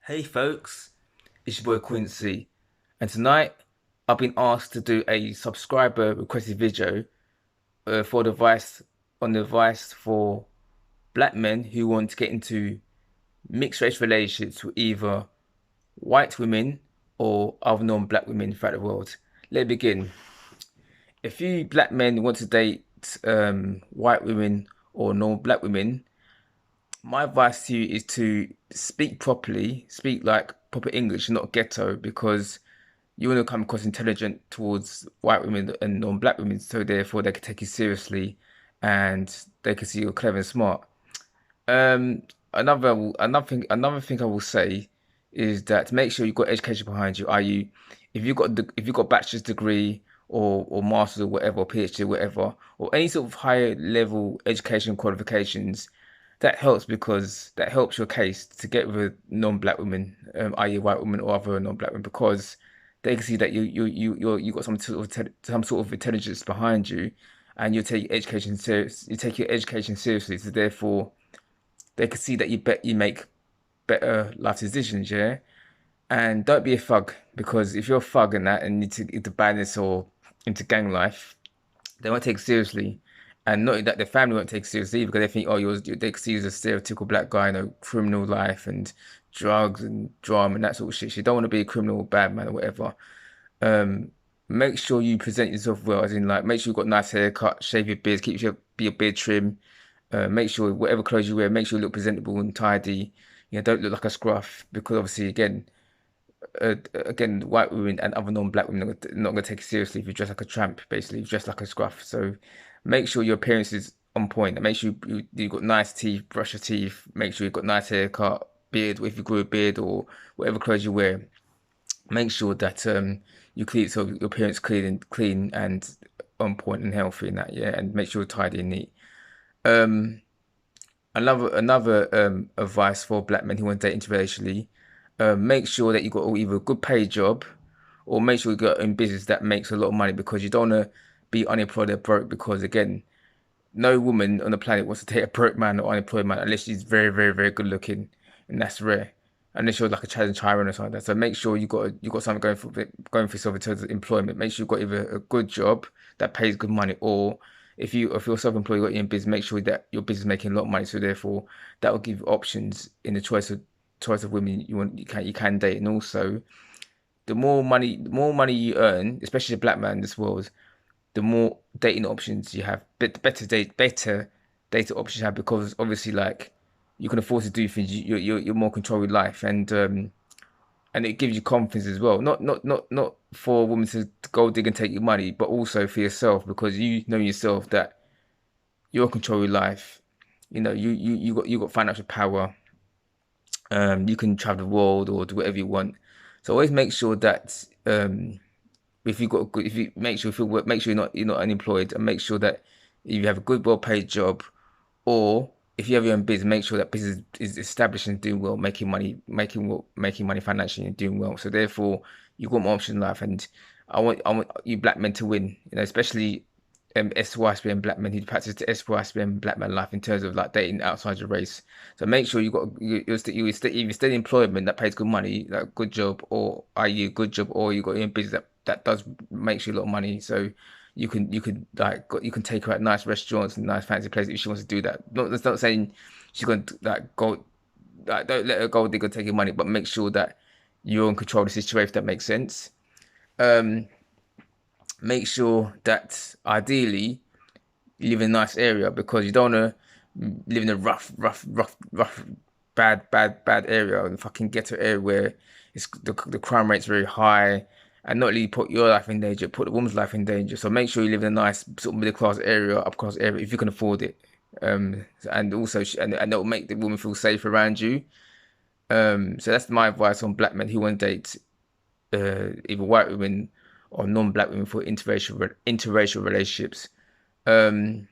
Hey folks, it's your boy Quincy, and tonight I've been asked to do a subscriber requested video for the advice on the advice for black men who want to get into mixed race relationships with either white women or other non-black women throughout the world. Let's begin. If you black men want to date white women or non-black women, my advice to you is to speak properly, speak like proper English, not ghetto, because you want to come across intelligent towards white women and non-black women, so therefore they can take you seriously and they can see you're clever and smart. Um, another thing I will say is that make sure you've got education behind you. Are you, if you've got bachelor's degree or master's or whatever, or PhD or whatever, or any sort of higher level education qualifications, that helps because that helps your case to get with a non-black woman, i.e. white woman or other non-black women, because they can see that you got some sort of intelligence behind you, and you take education serious. You take your education seriously, so therefore they can see that you make better life decisions, yeah. And don't be a thug, because if you're a thug and that and into badness or into gang life, they won't take it seriously. And not that the family won't take it seriously because they think, oh, they see you as a stereotypical black guy, criminal life and drugs and drama and that sort of shit. So you don't want to be a criminal or bad man or whatever. Um, Make sure you present yourself well, as in like make sure you've got nice haircut, shave your beard, keep your beard trim. Make sure whatever clothes you wear, make sure you look presentable and tidy. You know, don't look like a scruff because obviously again, white women and other non-black women are not going to take it seriously if you dress like a tramp, basically, if you dress like a scruff. So make sure your appearance is on point. And make sure you've got nice teeth, brush your teeth, make sure you've got nice haircut, beard, if you grow a beard or whatever clothes you wear. Make sure that you clean so your appearance clean and on point and healthy and that, yeah, and make sure you're tidy and neat. Um, another advice for black men who want to date interracially, make sure that you got either a good paid job or make sure you got in business that makes a lot of money, because you don't want to be unemployed or broke, because again, no woman on the planet wants to date a broke man or unemployed man unless she's very, very, very good looking, and that's rare. Unless you're like a Chad and Chiron or something like that. So make sure you got something going for yourself in terms of employment. Make sure you've got either a good job that pays good money, or if you're self-employed, you got your own business, make sure that your business is making a lot of money. So therefore, that will give you options in the choice of women you can date. And also, the more money you earn, especially a black man in this world, the more dating options you have, but the better data options you have, because obviously like you can afford to do things. You're more control with life, and it gives you confidence as well. Not for a woman to go dig and take your money, but also for yourself, because you know yourself that you're in control of your life. You know, you got financial power. You can travel the world or do whatever you want. So always make sure that if you got a good, if you make sure if you work, make sure you're not unemployed, and make sure that you have a good, well-paid job, or if you have your own business, make sure that business is established and doing well, making money financially and doing well. So therefore, you've got more options in life, and I want you black men to win. You know, especially SYSBM black men who practice the SYSBM black man life in terms of like dating outside your race. So make sure you stay in employment that pays good money, like good job, or are you a good job, or you got your own business that does makes you a lot of money. So you could like you can take her at nice restaurants and nice fancy places if she wants to do that. That's not saying she's going to like go, like don't let her go digger take your money, but make sure that you're in control of the situation, if that makes sense. Um, Make sure that ideally you live in a nice area, because you don't want to live in a rough, bad area, and fucking ghetto area where the crime rate's very high, and not only put your life in danger, put the woman's life in danger. So make sure you live in a nice sort of middle class area, up class area, if you can afford it. And also, and that will make the woman feel safe around you. So that's my advice on black men who want to date either white women or non-black women for interracial relationships. Um,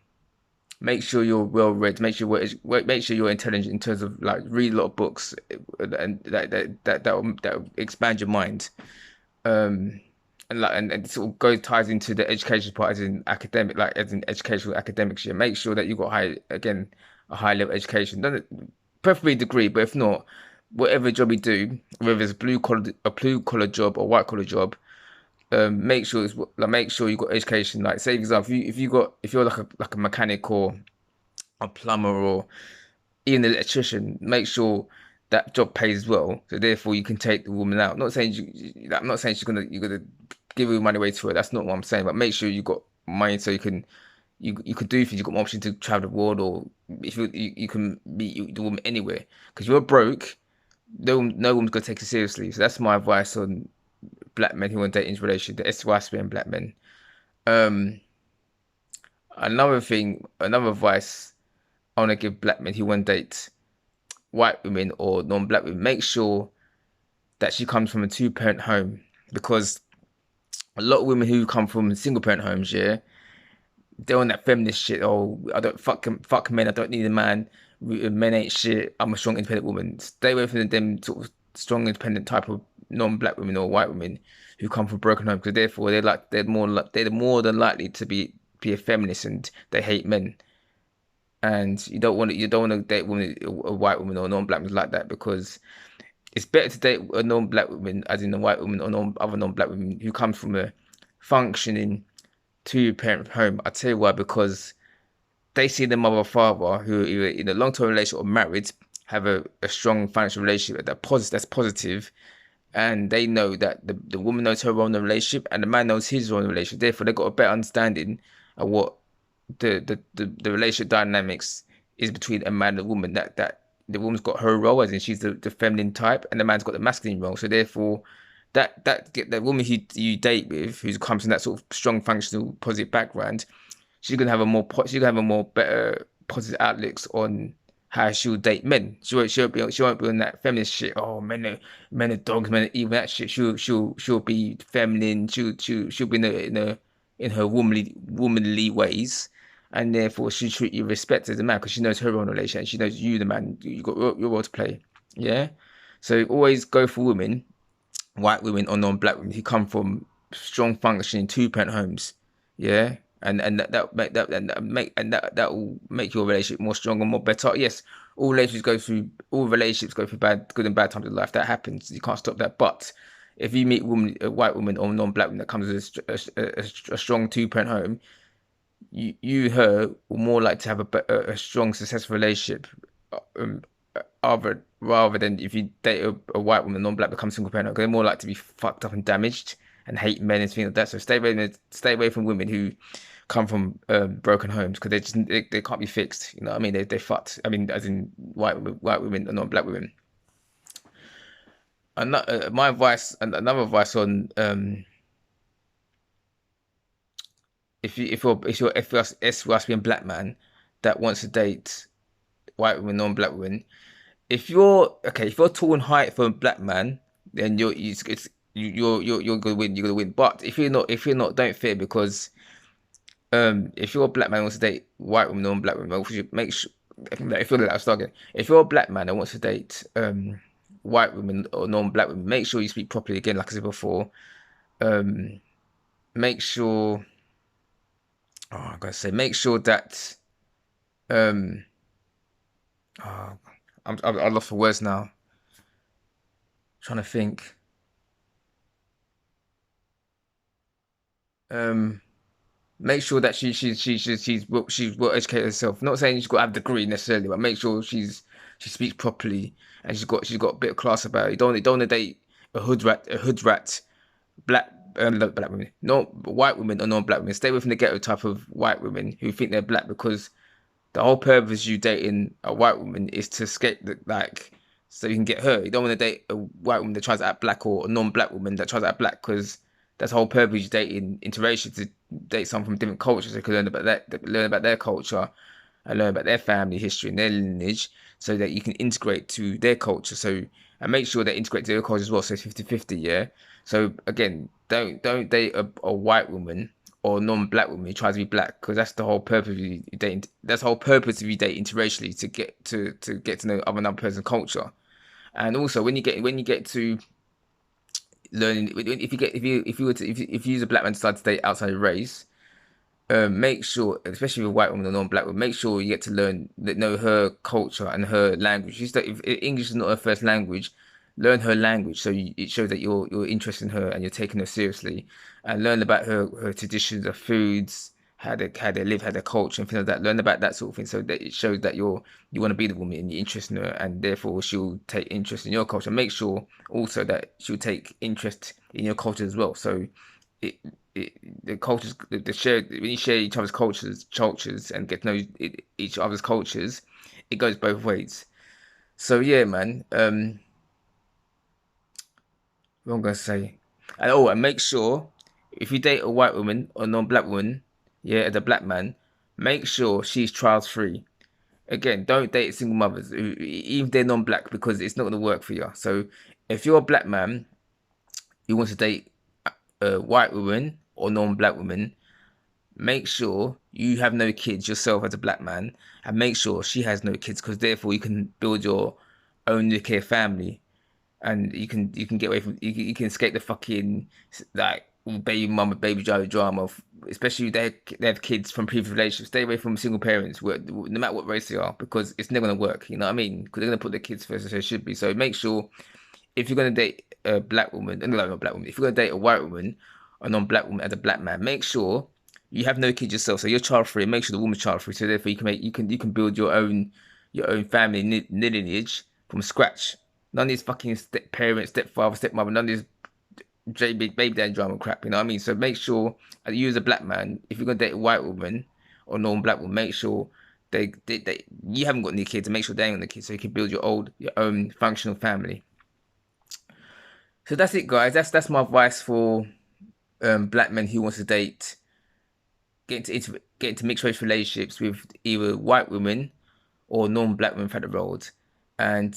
Make sure you're well read. Make sure you're intelligent in terms of like read a lot of books, and that will expand your mind. Um, and sort of ties into the education part, as in academic, like as in educational academics. Yeah, make sure that you got a high level education. Preferably a degree, but if not, whatever job you do, whether it's a blue collar job or white collar job, make sure it's like make sure you got education. Like say for example, if you're like a mechanic or a plumber or even an electrician, make sure that job pays well. So therefore, you can take the woman out. Not saying I'm not saying you're gonna give her money away to her. That's not what I'm saying. But make sure you got money so you could do things. You got more options to travel the world, or if you can meet the woman anywhere. Because you're broke, no one's gonna take you seriously. So that's my advice on black men who want to date into relation, the SYSP and black men. Um, another advice I want to give black men who want to date white women or non-black women, make sure that she comes from a two-parent home, because a lot of women who come from single-parent homes, yeah, they're on that feminist shit. Oh, I don't fuck men. I don't need a man. Men ain't shit. I'm a strong, independent woman. Stay away from them sort of strong, independent type of non-black women or white women who come from broken homes, because therefore they're more than likely to be a feminist and they hate men. And you don't want to date a white woman or non-black woman like that, because it's better to date a non-black woman, as in a white woman or other non-black women who comes from a functioning two-parent home. I tell you why, because they see the mother or father who are either in a long-term relationship or married, have a strong financial relationship that's positive, and they know that the woman knows her role in the relationship and the man knows his role in the relationship. Therefore, they've got a better understanding of what the relationship dynamics is between a man and a woman. That the woman's got her role, as in she's the feminine type, and the man's got the masculine role. So therefore, the woman you date with, who comes from that sort of strong, functional, positive background, she's gonna have a more better positive outlooks on how she'll date men. She won't be on that feminist shit. Oh, men are dogs, men are evil. That shit. She'll be feminine. She'll be in her womanly ways, and therefore she treat you respect as a man, because she knows her own relation and she knows you, the man. You got your role to play. Yeah. So always go for women, white women or non-black women who come from strong functioning two-parent homes. Yeah. And that will make your relationship more stronger, more better. Yes, all relationships go through good and bad times in life. That happens. You can't stop that. But if you meet a white woman or non-black woman that comes with a strong two-parent home, her will more like to have a strong, successful relationship, um, rather than if you date a white woman, non-black, becomes single parent, because they're more likely to be fucked up and damaged and hate men and things like that. So stay away from women who come from broken homes, because they can't be fixed. You know what I mean? They fucked. I mean, as in white women and non-black women. My advice and another advice on if you're a black man that wants to date white women, non-black women, if you're tall and height for a black man, then you're gonna win. You're gonna win. But if you're not, don't fear, because if you're a black man who wants to date white women, non-black women, you should make sure. If you're like, start again. If you're a black man that wants to date white women or non-black women, make sure you speak properly. Again, like I said before, um, make sure. Oh, I gotta say, make sure that um, oh, I'm lost for words now. Trying to think. Um, Make sure that she's well educated herself. Not saying she's got to have a degree necessarily, but make sure she speaks properly and she's got a bit of class about it. You don't want to date a hood rat, black not black women, not white women or non-black women. Stay away from the ghetto type of white women who think they're black, because the whole purpose you dating a white woman is to escape so you can get her. You don't want to date a white woman that tries to act black, or a non-black woman that tries to act black, because that's the whole purpose you dating interracial, to date someone from different cultures. They can learn about their culture and learn about their family history and their lineage, so that you can integrate to their culture. So, and make sure they integrate to their culture as well. So 50-50, yeah. So again, don't date a white woman or non-black woman who tries to be black, because that's the whole purpose of you dating. That's the whole purpose of you dating interracially, to get to know another person's culture. And also, when you get to learning, if you use a black man decide to date outside of race, make sure, especially with a white woman or non-black woman, make sure you get to know her culture and her language. If English is not her first language, learn her language so it shows that you're interested in her and you're taking her seriously, and learn about her traditions, her foods, how they live, how their culture and things like that. Learn about that sort of thing so that it shows that you want to be the woman and you're interested in her, and therefore she'll take interest in your culture. Make sure also that she'll take interest in your culture as well. So it, the cultures, the share when you share each other's cultures and get to know each other's cultures, it goes both ways. So yeah, man. What I'm gonna say, and make sure if you date a white woman or non-black woman, yeah, as a black man, make sure she's child free. Again, don't date single mothers, even if they're non-black, because it's not gonna work for you. So if you're a black man, you want to date a white woman or non-black woman, make sure you have no kids yourself as a black man, and make sure she has no kids, because therefore you can build your own nuclear family, and you can get away from you can escape the fucking like baby mama baby drama, especially if they have kids from previous relationships. Stay away from single parents, no matter what race they are, because it's never gonna work. You know what I mean? Because they're gonna put their kids first, as they should be. So make sure if you're gonna date a black woman, no, not black woman, if you're gonna date a white woman, a non-black woman as a black man, make sure you have no kids yourself, so you're child free. Make sure the woman's child free, so therefore you can build your own family lineage from scratch. None of these fucking step parents, stepfather, stepmother, none of this baby dad drama crap. You know what I mean? So make sure you as a black man, if you're gonna date a white woman or non-black woman, make sure they you haven't got any kids, and make sure they ain't got any kids, so you can build your own functional family. So that's it, guys. That's my advice for black men who wants to date, get into mixed race relationships with either white women or non-black women throughout the road. And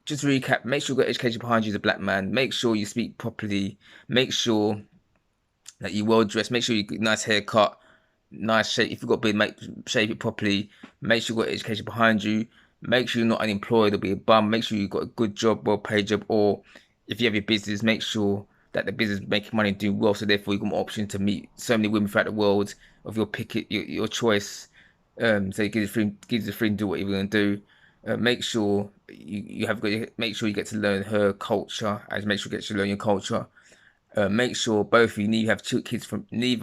just recap: make sure you've got education behind you as a black man. Make sure you speak properly. Make sure that you're well dressed. Make sure you get a nice haircut, nice shape. If you've got a beard, shape it properly. Make sure you've got education behind you. Make sure you're not unemployed or be a bum. Make sure you've got a good job, well-paid job, or if you have your business, make sure that the business is making money and doing well. So therefore, you've got more options to meet so many women throughout the world of your pick, your choice. So you gives you the freedom to do what you're going to do. Make sure make sure you get to learn her culture, and make sure you get to learn your culture. Make sure both of you neither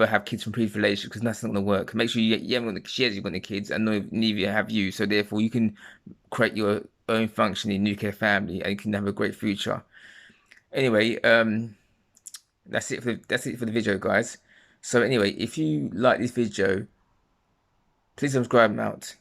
have kids from previous relationships, because that's not going to work. Make sure you haven't got she hasn't got any kids, and neither have you. So therefore, you can create your own functioning nuclear family, and you can have a great future. Anyway, that's it for the video, guys. So anyway, if you like this video, please subscribe and out.